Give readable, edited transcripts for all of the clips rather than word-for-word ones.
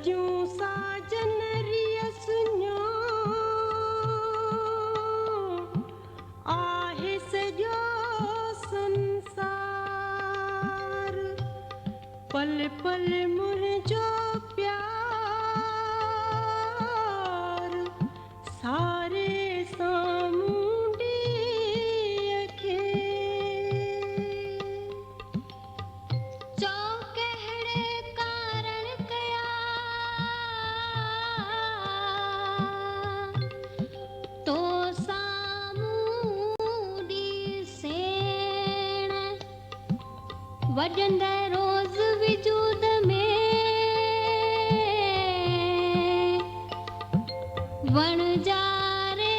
सजूं साजन रियसुञो आहे सजो संसार पल पल मुझो प्यार सारे सामुंडी अखे चौकहड़े कारण कया तो सामुंडी सेण वजंदे रोज विजूद में वण जारे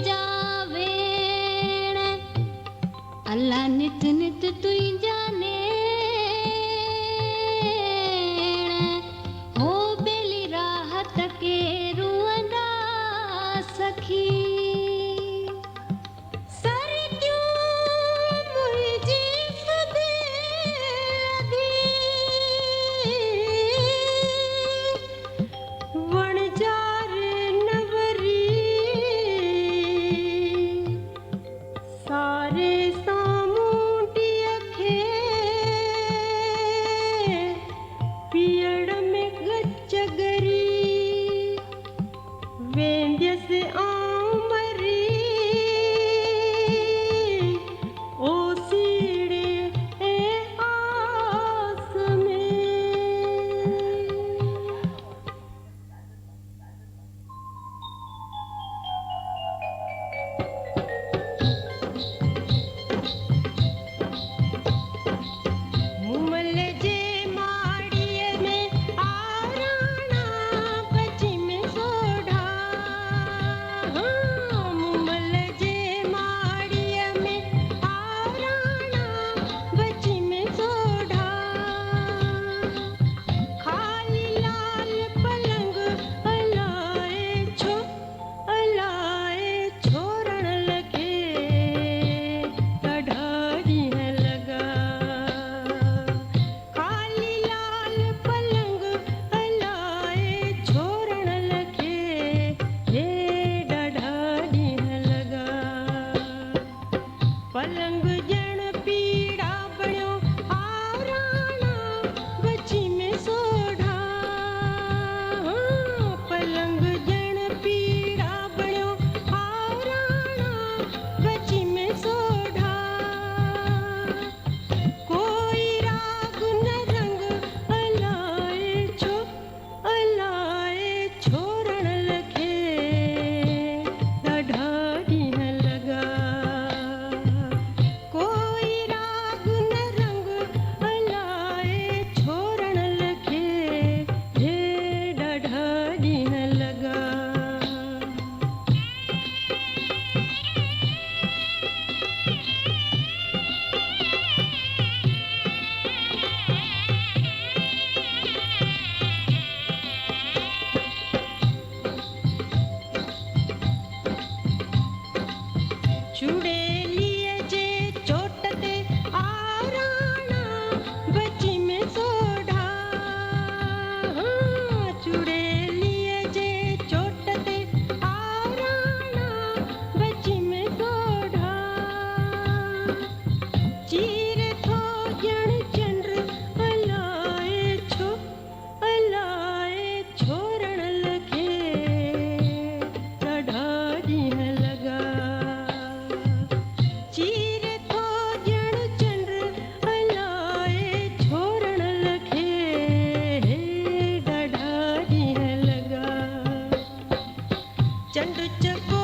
जावेण अल्लाह नित नित तुई जाने हो बेली राहत के रुअंदा सखी सारे सामुंडी अखे पीड़ में गचगरी वेंदियस आमरी ओ सीड़े ए आस में मुमल जे माड़ीअ में आराणा बची में सोढ़ा मुमल जे माड़ीअ में आराणा बची में सोढ़ा खाली लाल पलंग अलाए छोरण लगे कढ़ा ॾींहं लगा खाली लाल पलंग अलाए छोरण लगे हे ॾाढा ॾींहं लगा पलंग ॼण पीड़ा बणियो आराणा बची में सोढ़ा पलंग ॼण पीड़ा बणियो आराणा बची में सोढ़ा कोई राग न रंग अलाए छोरण लगे ॾाढा ॾींहं लगा कोई राग न रंग अलाए छोरण लगे हे ॾाढा ॾींहं लगा चुड़ैलीअ जे चोट ते आराणा बची में सोढ़ा चुड़ैलीअ जे चोट ते आराणा बची में सोढ़ा चीर थो ॼण चंड अलाए छोरण लगे ॾाढा ॾींहं लगा चीर थो ॼण चंड अलाए छोरण लगे ॾाढा ॾींहं लगा चंड चको